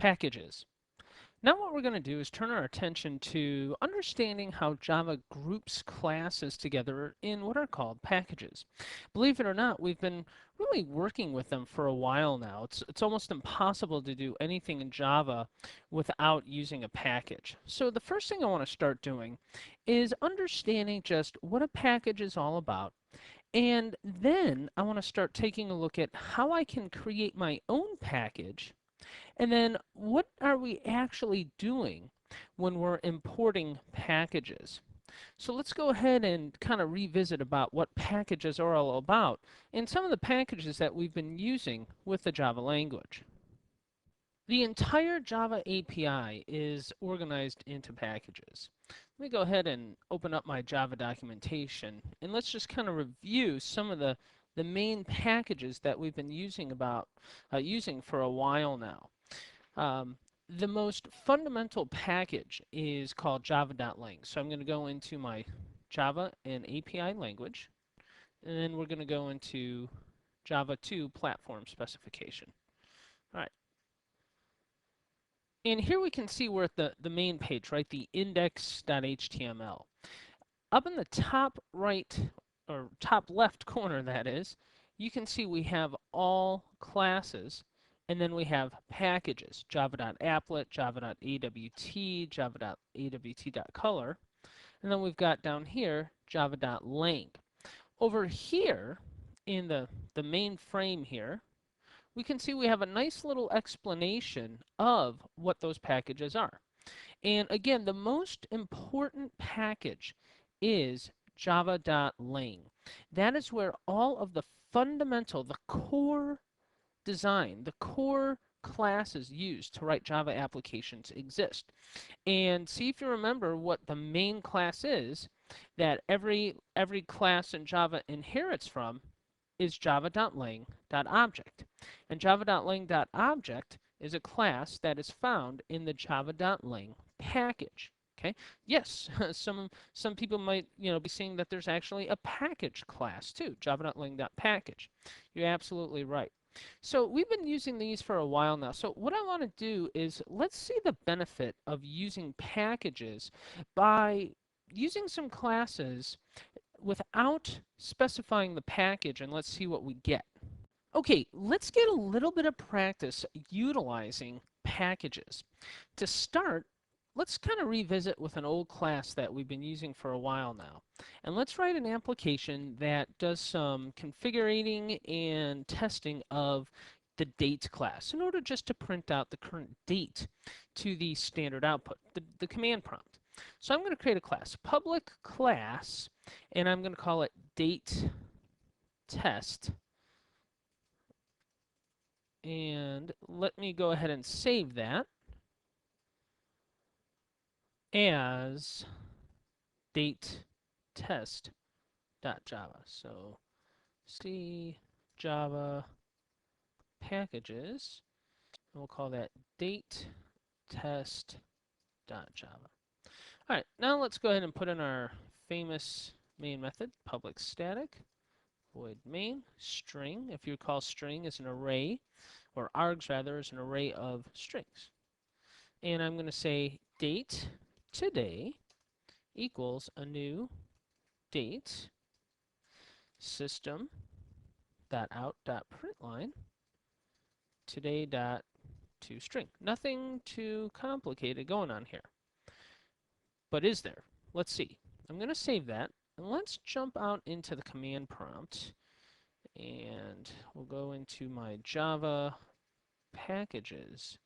Packages. Now what we're going to do is turn our attention to understanding how Java groups classes together in what are called packages. Believe it or not, we've been really working with them for a while now. It's almost impossible to do anything in Java without using a package. So the first thing I want to start doing is understanding just what a package is all about. And then I want to start taking a look at how I can create my own package, and then what are we actually doing when we're importing packages? So let's go ahead and kind of revisit about what packages are all about and some of the packages that we've been using with the Java language. The entire Java API is organized into packages. Let me go ahead and open up my Java documentation, and let's just kind of review some of the main packages that we've been using for a while now. The most fundamental package is called java.lang. So I'm going to go into my Java and API language, and then we're going to go into Java 2 platform specification. All right. And here we can see we're at the main page, right? The index.html. Up in the top right, or top left corner, that is, you can see we have all classes, and then we have packages, java.applet, java.awt, java.awt.color, and then we've got down here java.lang. Over here in the main frame here, we can see we have a nice little explanation of what those packages are. And again, the most important package is java.lang. That is where all of the fundamental, the core design, the core classes used to write Java applications exist. And see if you remember what the main class is that every class in Java inherits from is java.lang.object. And java.lang.object is a class that is found in the java.lang package. Okay. Yes, some people might be seeing that there's actually a package class too, java.lang.package. You're absolutely right. So we've been using these for a while now. So what I want to do is let's see the benefit of using packages by using some classes without specifying the package, and let's see what we get. Okay, let's get a little bit of practice utilizing packages. To start, let's kind of revisit with an old class that we've been using for a while now. And let's write an application that does some configuring and testing of the date class in order just to print out the current date to the standard output, the command prompt. So I'm going to create a class, public class, and I'm going to call it date test. And let me go ahead and save that as date test.java. So C Java packages, and we'll call that date test.java. All right, now let's go ahead and put in our famous main method, public static, void main, string. If you recall, string is an array, or args rather, is an array of strings. And I'm going to say date today equals a new date system.out.println today.toString. Nothing too complicated going on here. But is there? Let's see. I'm going to save that, and let's jump out into the command prompt, and we'll go into my Java packages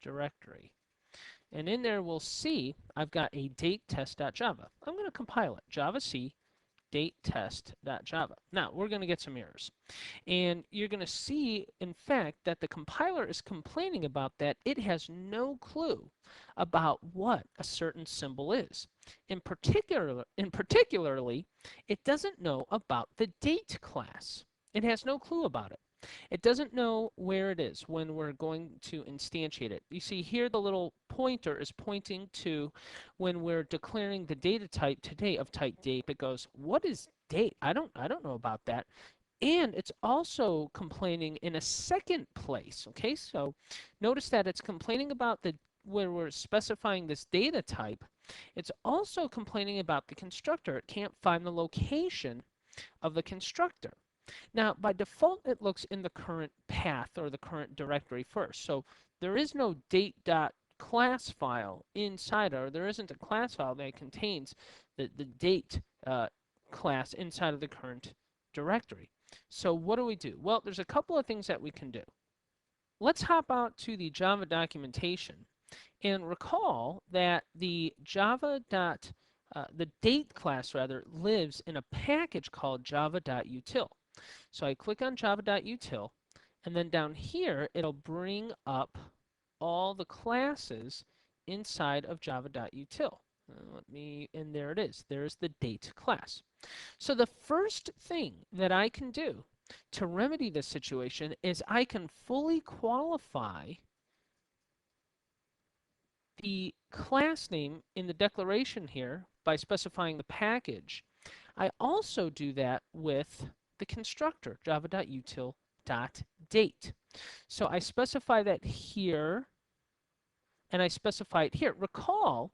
directory. And in there we'll see I've got a date test.java. I'm going to compile it, javac date test.java. Now we're going to get some errors. And you're going to see, in fact, that the compiler is complaining about that it has no clue about what a certain symbol is. Particularly, it doesn't know about the date class. It has no clue about it. It doesn't know where it is when we're going to instantiate it. You see here the little pointer is pointing to when we're declaring the data type today of type date. It goes, what is date? I don't know about that. And it's also complaining in a second place. Okay, so notice that it's complaining about the where we're specifying this data type. It's also complaining about the constructor. It can't find the location of the constructor. Now, by default, it looks in the current path or the current directory first. So there is no date.class file inside, or there isn't a class file that contains the date class inside of the current directory. So what do we do? Well, there's a couple of things that we can do. Let's hop out to the Java documentation and recall that the date class rather lives in a package called java.util. So I click on java.util, and then down here it'll bring up all the classes inside of java.util. And there it is. There's the date class. So the first thing that I can do to remedy this situation is I can fully qualify the class name in the declaration here by specifying the package. I also do that with the constructor, java.util.date. So I specify that here, and I specify it here. Recall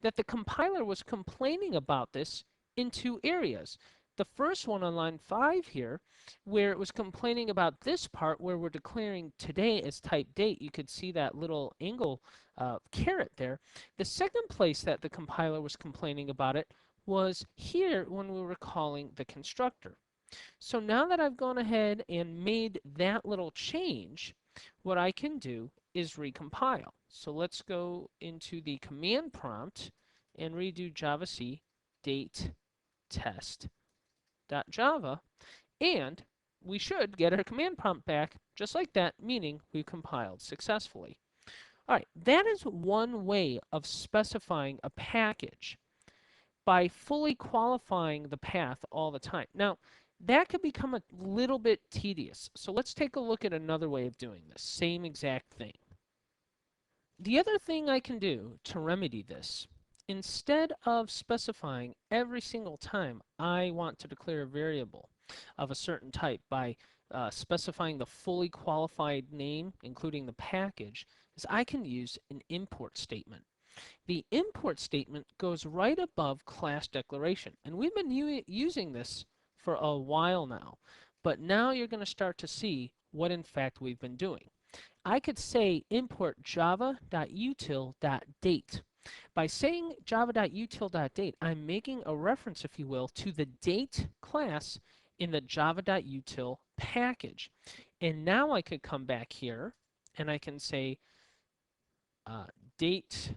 that the compiler was complaining about this in two areas. The first one on line 5 here, where it was complaining about this part where we're declaring today as type date. You could see that little angle caret there. The second place that the compiler was complaining about it was here when we were calling the constructor. So now that I've gone ahead and made that little change, what I can do is recompile. So let's go into the command prompt and redo javac date test.java, and we should get our command prompt back just like that, meaning we've compiled successfully. All right, that is one way of specifying a package by fully qualifying the path all the time. Now, that could become a little bit tedious. So let's take a look at another way of doing this. Same exact thing. The other thing I can do to remedy this, instead of specifying every single time I want to declare a variable of a certain type by specifying the fully qualified name, including the package, is I can use an import statement. The import statement goes right above class declaration, and we've been using this for a while now, but now you're going to start to see what in fact we've been doing. I could say import java.util.date. By saying java.util.date, I'm making a reference, if you will, to the date class in the java.util package. And now I could come back here and I can say date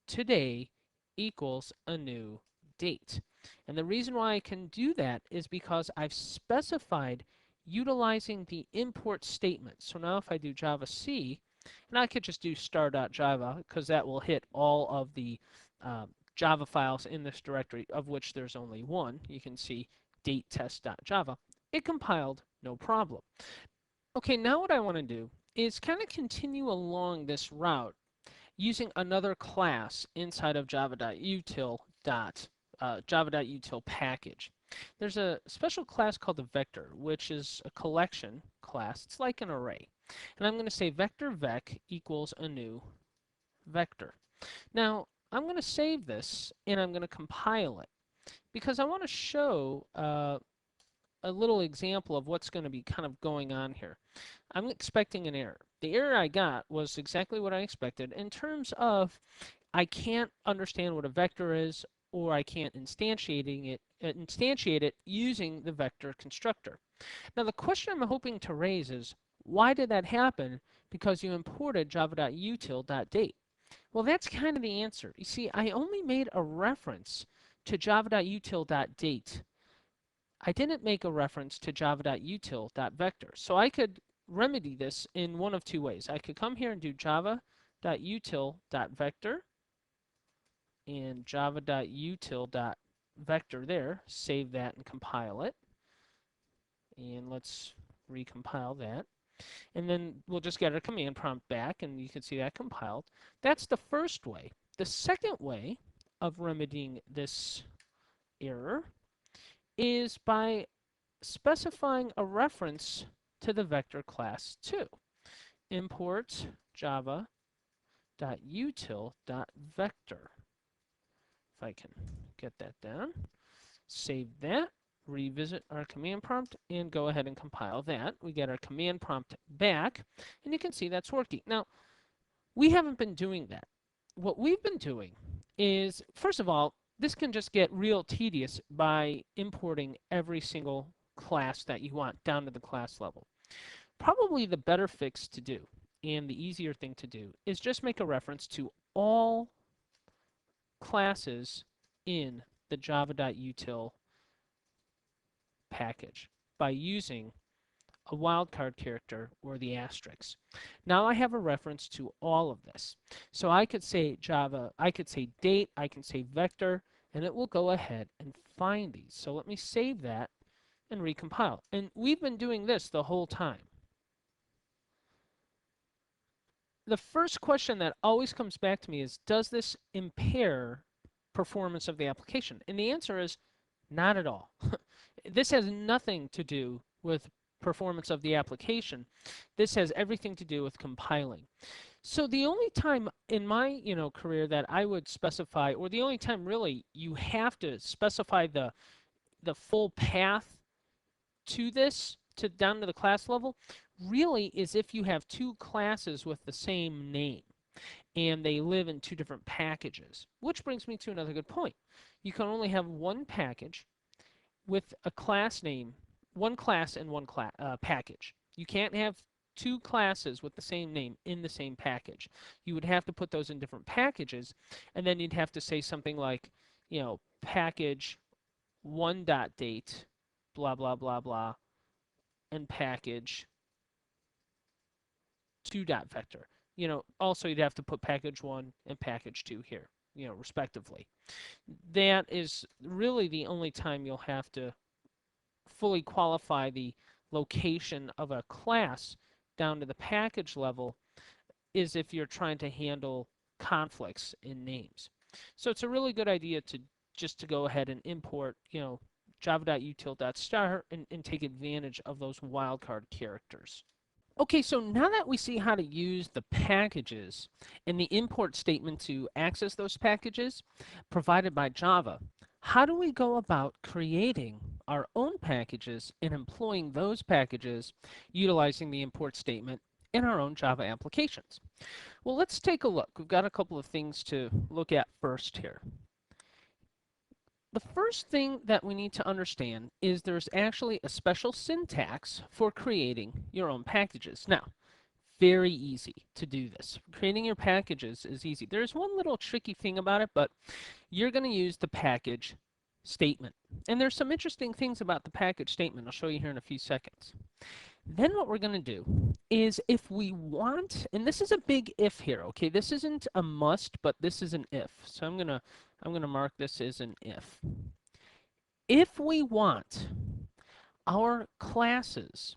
today equals a new date. And the reason why I can do that is because I've specified utilizing the import statement. So now if I do javac, and I could just do star.java because that will hit all of the Java files in this directory, of which there's only one. You can see date test.java. It compiled, no problem. Okay, now what I want to do is kind of continue along this route using another class inside of java.util package. There's a special class called the vector, which is a collection class. It's like an array. And I'm going to say vector vec equals a new vector. Now, I'm going to save this and I'm going to compile it because I want to show a little example of what's going to be kind of going on here. I'm expecting an error. The error I got was exactly what I expected in terms of I can't understand what a vector is, or I can't instantiate it using the vector constructor. Now the question I'm hoping to raise is, why did that happen? Because you imported java.util.date. Well, that's kind of the answer. You see, I only made a reference to java.util.date. I didn't make a reference to java.util.vector. So I could remedy this in one of two ways. I could come here and do java.util.vector and java.util.vector there, save that and compile it. And let's recompile that. And then we'll just get our command prompt back and you can see that compiled. That's the first way. The second way of remedying this error is by specifying a reference to the vector class too. Import java.util.vector. If I can get that down, save that, revisit our command prompt, and go ahead and compile that. We get our command prompt back, and you can see that's working. Now, we haven't been doing that. What we've been doing is, first of all, this can just get real tedious by importing every single class that you want down to the class level. Probably the better fix to do, and the easier thing to do, is just make a reference to all classes in the java.util package by using a wildcard character or the asterisk. Now I have a reference to all of this. So I could say Java, I could say date, I can say vector, and it will go ahead and find these. So let me save that and recompile. And we've been doing this the whole time. The first question that always comes back to me is, does this impair performance of the application? And the answer is not at all. This has nothing to do with performance of the application. This has everything to do with compiling. So the only time in my career that I would specify, or the only time really you have to specify the full path to this, to down to the class level, really is if you have two classes with the same name and they live in two different packages. Which brings me to another good point. You can only have one package with a class name, one class and one package. You can't have two classes with the same name in the same package. You would have to put those in different packages, and then you'd have to say something like, package one.date, blah, blah, blah, blah, and package two.vector. Also you'd have to put package one and package two here, respectively. That is really the only time you'll have to fully qualify the location of a class down to the package level is if you're trying to handle conflicts in names. So it's a really good idea to just to go ahead and import, java.util.star and take advantage of those wildcard characters. Okay, so now that we see how to use the packages and the import statement to access those packages provided by Java, how do we go about creating our own packages and employing those packages utilizing the import statement in our own Java applications? Well, let's take a look. We've got a couple of things to look at first here. The first thing that we need to understand is there's actually a special syntax for creating your own packages. Now, very easy to do this. Creating your packages is easy. There's one little tricky thing about it, but you're going to use the package statement. And there's some interesting things about the package statement. I'll show you here in a few seconds. Then what we're going to do is if we want, and this is a big if here, okay? This isn't a must, but this is an if. So I'm going to mark this as an if. If we want our classes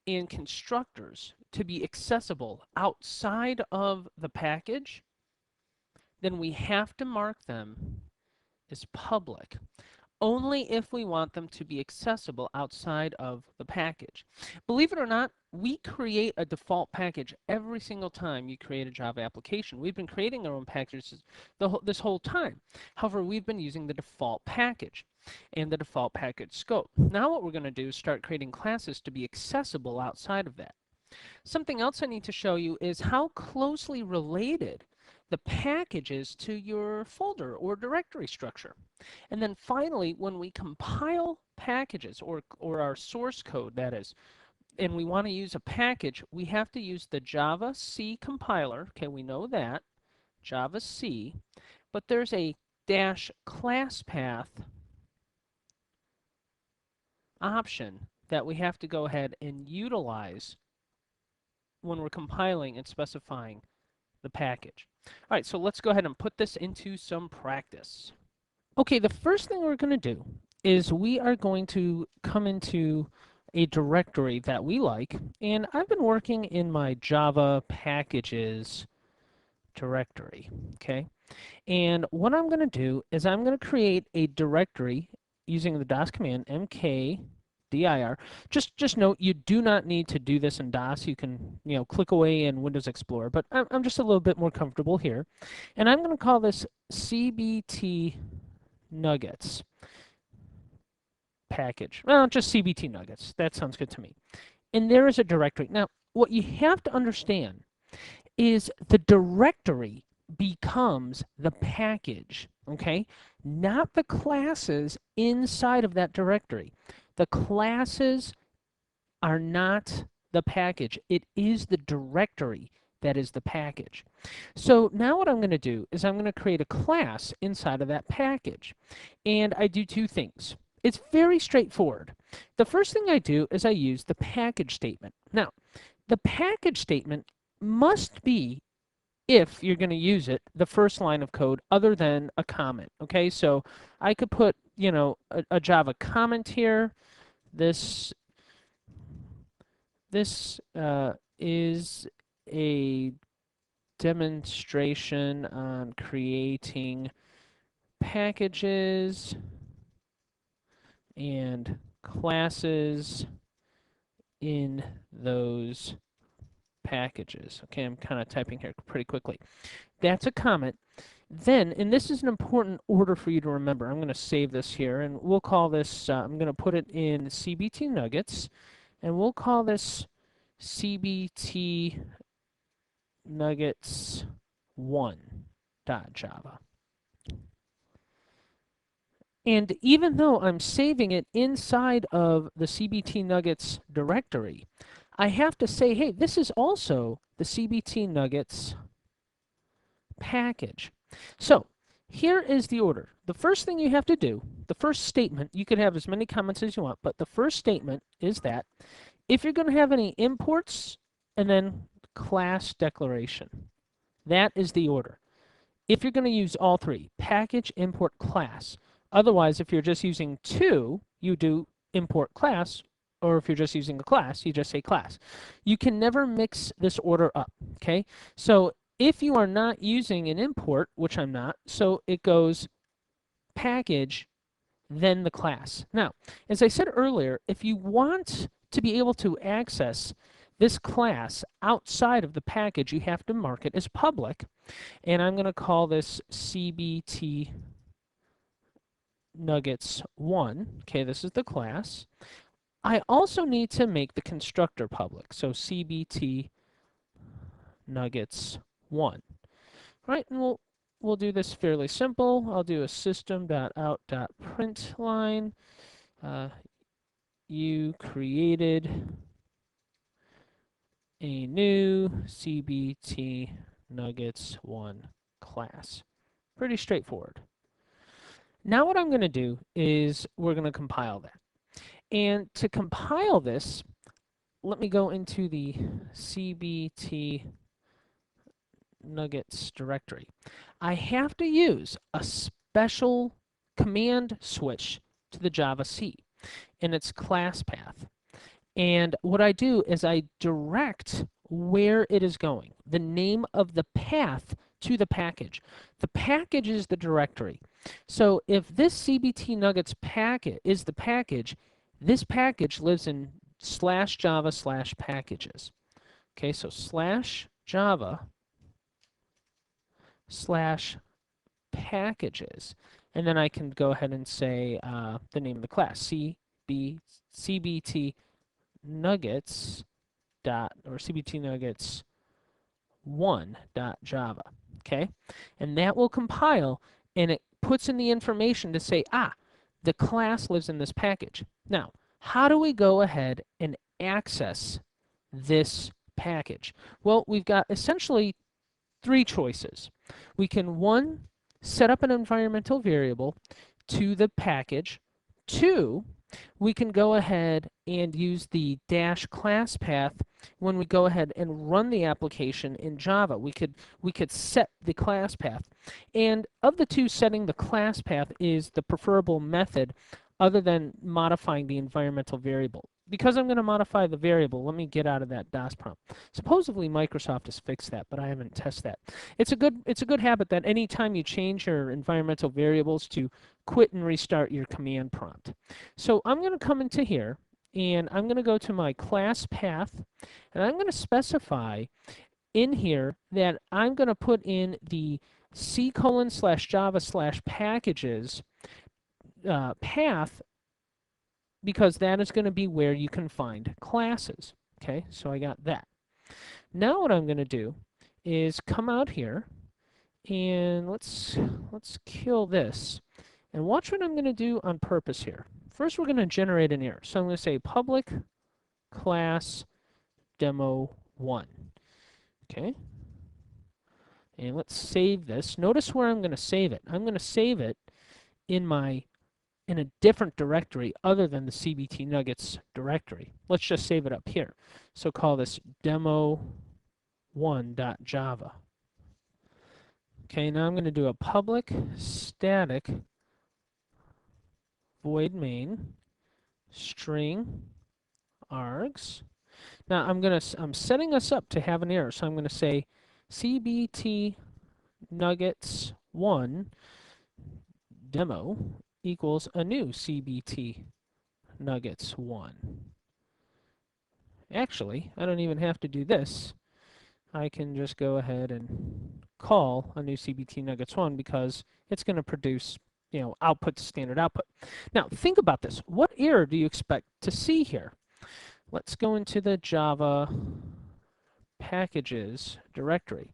and constructors to be accessible outside of the package, then we have to mark them as public. Only if we want them to be accessible outside of the package. Believe it or not, we create a default package every single time you create a Java application. We've been creating our own packages this whole time. However, we've been using the default package and the default package scope. Now what we're going to do is start creating classes to be accessible outside of that. Something else I need to show you is how closely related the packages to your folder or directory structure. And then finally, when we compile packages or our source code, that is, and we want to use a package, we have to use the Java C compiler. Okay, we know that, Java C, but there's a -class path option that we have to go ahead and utilize when we're compiling and specifying the package. All right, so let's go ahead and put this into some practice. Okay, the first thing we're going to do is we are going to come into a directory that we like, and I've been working in my Java packages directory, okay? And what I'm going to do is I'm going to create a directory using the DOS command mk dir. Just note you do not need to do this in DOS. You can click away in Windows Explorer, but I'm just a little bit more comfortable here, and I'm going to call this CBT nuggets package. Well, just CBT nuggets. That sounds good to me. And there is a directory. Now, what you have to understand is the directory becomes the package, okay? Not the classes inside of that directory. The classes are not the package. It is the directory that is the package. So now what I'm going to do is I'm going to create a class inside of that package. And I do two things. It's very straightforward. The first thing I do is I use the package statement. Now, the package statement must be, if you're going to use it, the first line of code other than a comment. Okay, so I could put, a Java comment here. This is a demonstration on creating packages and classes in those packages. Okay, I'm kind of typing here pretty quickly. That's a comment. Then, and this is an important order for you to remember, I'm going to save this here, and we'll call this, I'm going to put it in CBT nuggets, and we'll call this CBT nuggets 1.java. And even though I'm saving it inside of the CBT nuggets directory, I have to say, hey, this is also the CBT nuggets package. So here is the order. The first thing you have to do, the first statement, you could have as many comments as you want, but the first statement is that if you're going to have any imports and then class declaration, that is the order. If you're going to use all three, package, import, class. Otherwise, if you're just using two, you do import class, or if you're just using a class, you just say class. You can never mix this order up, okay? So if you are not using an import, which I'm not, so it goes package, then the class. Now, as I said earlier, if you want to be able to access this class outside of the package, you have to mark it as public. And I'm going to call this CBT nuggets 1. Okay, this is the class. I also need to make the constructor public. So CBT nuggets 1. All right, and we'll do this fairly simple. I'll do a system.out.println. You created a new CBT nuggets 1 class. Pretty straightforward. Now what I'm going to do is we're going to compile that. And to compile this, let me go into the CBT nuggets directory. I have to use a special command switch to the Java C, and it's class path. And what I do is I direct where it is going, the name of the path to the package. The package is the directory. So if this CBT nuggets packet is the package, this package lives in /java/packages. Okay, so /java/packages. And then I can go ahead and say the name of the class, CBT nuggets CBT nuggets 1.java. Okay, and that will compile, and it puts in the information to say, the class lives in this package. Now, how do we go ahead and access this package? Well, we've got essentially three choices. We can, one, set up an environmental variable to the package. Two, we can go ahead and use the -class path when we go ahead and run the application in Java. We could set the class path. And of the two, setting the class path is the preferable method other than modifying the environmental variable. Because I'm going to modify the variable, let me get out of that DOS prompt. Supposedly Microsoft has fixed that, but I haven't tested that. It's a good habit that anytime you change your environmental variables to quit and restart your command prompt. So I'm going to come into here, and I'm going to go to my class path, and I'm going to specify in here that I'm going to put in the C:/Java/packages path, because that is going to be where you can find classes. Okay, so I got that. Now what I'm going to do is come out here, and let's kill this. And watch what I'm going to do on purpose here. First, we're going to generate an error. So I'm going to say public class demo1. Okay. And let's save this. Notice where I'm going to save it. I'm going to save it in a different directory other than the CBT Nuggets directory. Let's just save it up here. So call this demo1.java. Okay, now I'm going to do a public static void main string args. Now I'm setting us up to have an error, so I'm going to say CBT nuggets 1 demo equals a new CBT nuggets 1. Actually, I don't even have to do this. I can just go ahead and call a new CBT nuggets 1 because it's going to produce, output to standard output. Now, think about this. What error do you expect to see here? Let's go into the Java packages directory.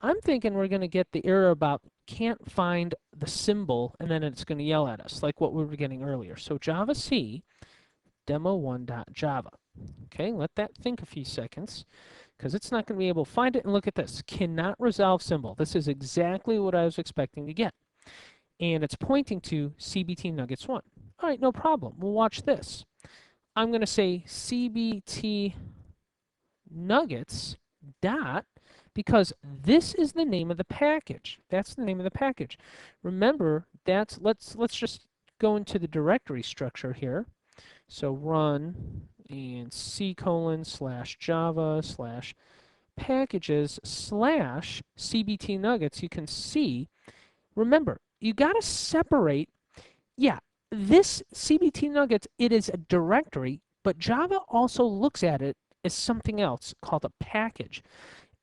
I'm thinking we're going to get the error about can't find the symbol, and then it's going to yell at us, like what we were getting earlier. So Java C demo1.java. Okay, let that think a few seconds, because it's not going to be able to find it. And look at this, cannot resolve symbol. This is exactly what I was expecting to get. And it's pointing to CBT nuggets 1. All right, no problem. We'll watch this. I'm going to say CBT nuggets dot, because this is the name of the package. That's the name of the package. Remember, let's just go into the directory structure here. So run and C:/Java/packages/CBT nuggets. You can see, remember, you got to separate. Yeah, this CBT nuggets, it is a directory, but Java also looks at it as something else called a package.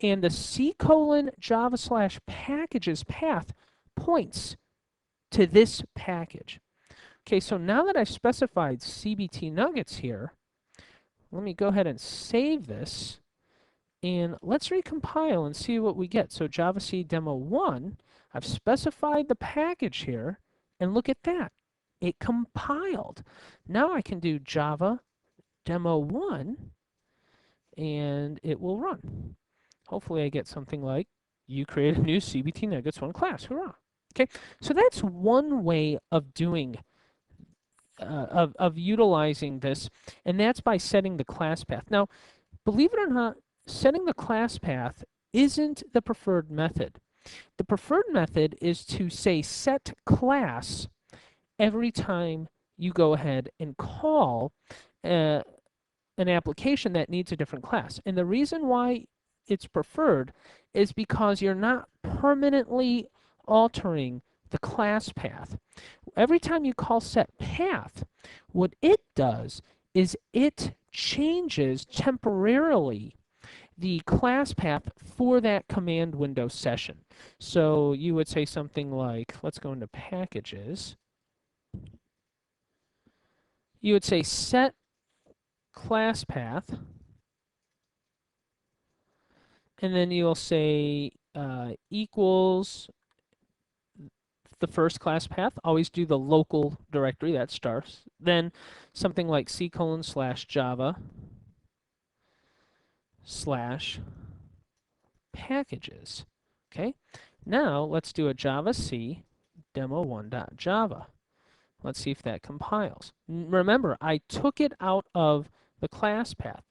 And the C:/Java/packages path points to this package. Okay, so now that I've specified CBT nuggets here, let me go ahead and save this, and let's recompile and see what we get. So Java C demo 1, I've specified the package here, and look at that. It compiled. Now I can do Java demo 1, and it will run. Hopefully I get something like, you create a new CBT nuggets 1 class. Hurrah. Okay, so that's one way of doing of utilizing this, and that's by setting the class path. Now, believe it or not, setting the class path isn't the preferred method. The preferred method is to say set class every time you go ahead and call an application that needs a different class. And the reason why it's preferred is because you're not permanently altering the class path. Every time you call set path, what it does is it changes temporarily the class path for that command window session. So you would say something like, let's go into packages. You would say set class path, and then you'll say equals the first class path. Always do the local directory that starts. Then something like C:/Java/packages. Okay. Now let's do a Java C demo1.java. Let's see if that compiles. Remember, I took it out of the class path,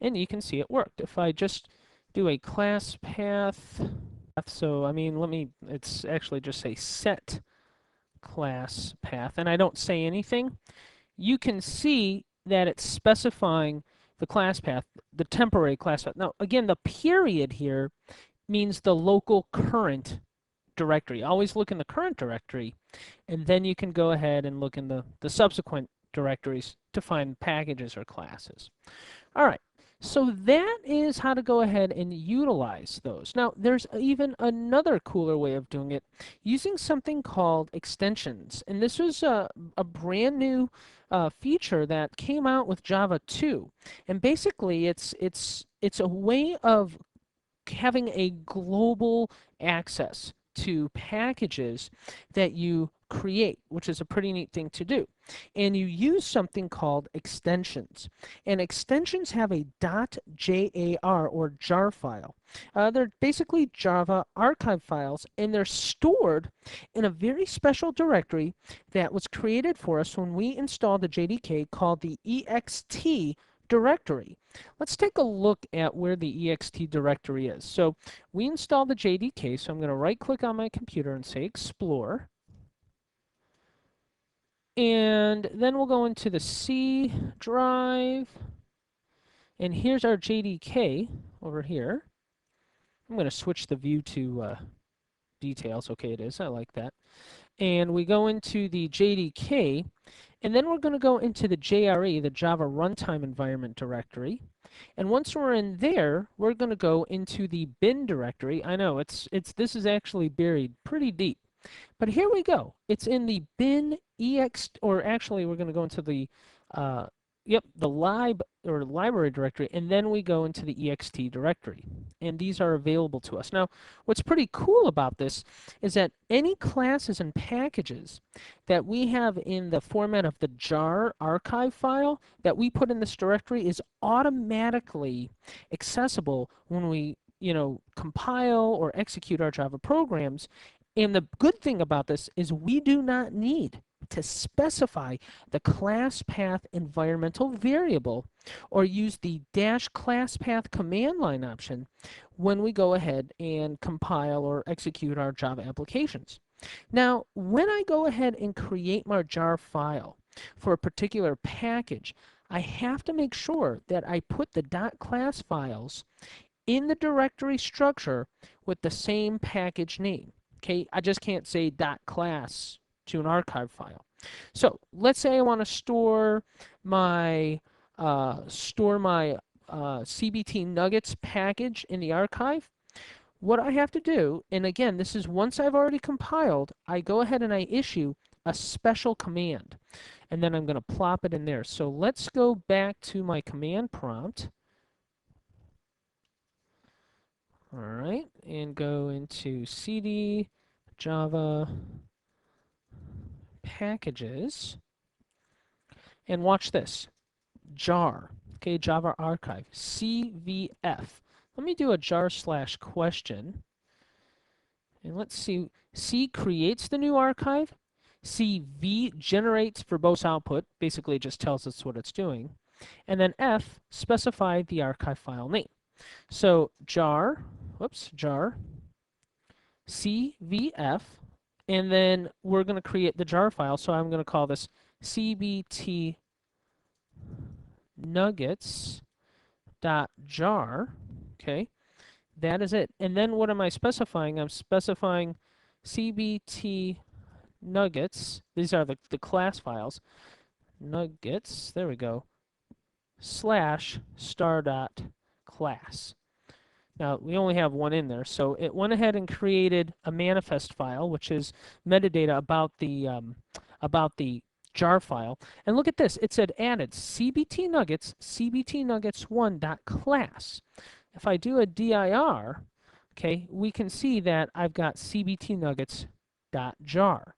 and you can see it worked. If I just do a class path, so I mean, it's actually just say set class path, and I don't say anything, you can see that it's specifying the class path, the temporary class path. Now, again, the period here means the local current directory. Always look in the current directory, and then you can go ahead and look in the subsequent directories to find packages or classes. All right, so that is how to go ahead and utilize those. Now, there's even another cooler way of doing it using something called extensions. And this was a brand new feature that came out with Java 2. And basically, it's a way of having a global access to packages that you create, which is a pretty neat thing to do. And you use something called extensions. And extensions have a .jar or jar file. They're basically Java archive files, and they're stored in a very special directory that was created for us when we installed the JDK called the ext directory. Let's take a look at where the ext directory is. So we installed the JDK, so I'm going to right click on my computer and say explore. And then we'll go into the C drive. And here's our JDK over here. I'm going to switch the view to details. Okay, it is. I like that. And we go into the JDK. And then we're going to go into the JRE, the Java Runtime Environment directory. And once we're in there, we're going to go into the bin directory. I know this is actually buried pretty deep. But here we go. It's in the bin ex, or actually we're going to go into the the library directory, and then we go into the ext directory. And these are available to us. Now, what's pretty cool about this is that any classes and packages that we have in the format of the jar archive file that we put in this directory is automatically accessible when we compile or execute our Java programs. And the good thing about this is we do not need to specify the class path environmental variable or use the -class path command line option when we go ahead and compile or execute our Java applications. Now, when I go ahead and create my jar file for a particular package, I have to make sure that I put the .class files in the directory structure with the same package name. Okay, I just can't say .class to an archive file. So let's say I want to store my CBT nuggets package in the archive. What I have to do, and again, this is once I've already compiled, I go ahead and I issue a special command, and then I'm going to plop it in there. So let's go back to my command prompt. All right, and go into cd java packages, and watch this. Jar, okay, Java archive, CVF. Let me do a jar/question, and let's see. C creates the new archive. CV generates verbose output, basically it just tells us what it's doing. And then F, specify the archive file name. So jar CVF, and then we're going to create the jar file. So I'm going to call this CBT nuggets.jar. Okay, that is it. And then what am I specifying? I'm specifying CBT nuggets. These are the class files. Nuggets, there we go, /star.class. Now, we only have one in there, so it went ahead and created a manifest file, which is metadata about the jar file. And look at this. It said added CBT nuggets, CBT nuggets1.class. If I do a dir, okay, we can see that I've got CBT nuggets.jar.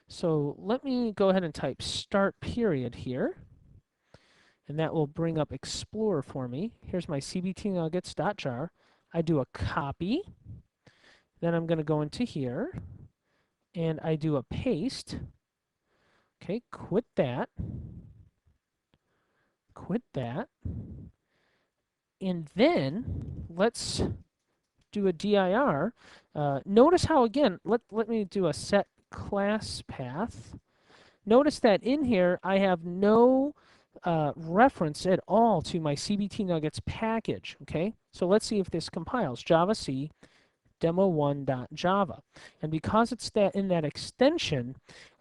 So let me go ahead and type start period here. And that will bring up Explorer for me. Here's my CBT nuggets.jar. I do a copy, then I'm going to go into here, and I do a paste. Okay, quit that, and then let's do a dir. Notice how, again, let me do a set class path. Notice that in here I have no reference at all to my CBT nuggets package. Okay, so let's see if this compiles. Javac demo1.java, and because it's in that extension,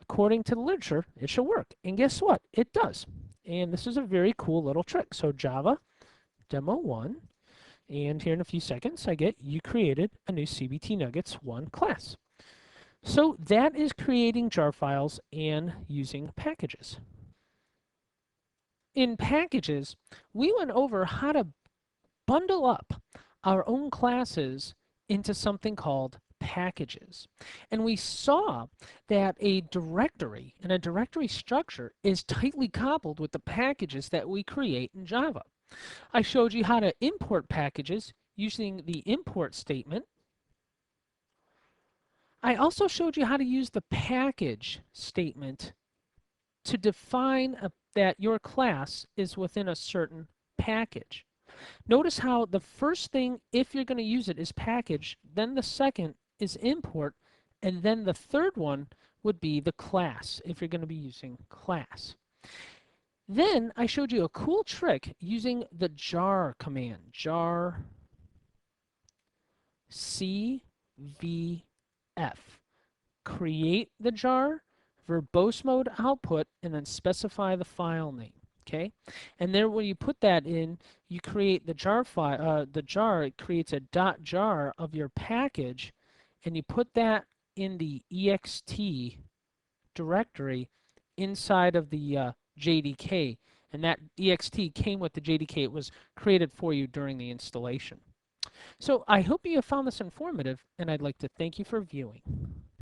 according to the literature, it should work. And guess what? It does. And this is a very cool little trick. So Java demo 1, and here in a few seconds I get you created a new CBT Nuggets 1 class. So that is creating jar files and using packages. In packages, we went over how to bundle up our own classes into something called packages. And we saw that a directory and a directory structure is tightly coupled with the packages that we create in Java. I showed you how to import packages using the import statement. I also showed you how to use the package statement to define that your class is within a certain package. Notice how the first thing, if you're going to use it, is package, then the second is import, and then the third one would be the class, if you're going to be using class. Then I showed you a cool trick using the jar command, jar CVF. Create the jar, verbose mode output, and then specify the file name. Okay, and then when you put that in, you create the jar file. The jar, it creates a .jar of your package, and you put that in the ext directory inside of the JDK, and that ext came with the JDK. It was created for you during the installation. So I hope you have found this informative, and I'd like to thank you for viewing.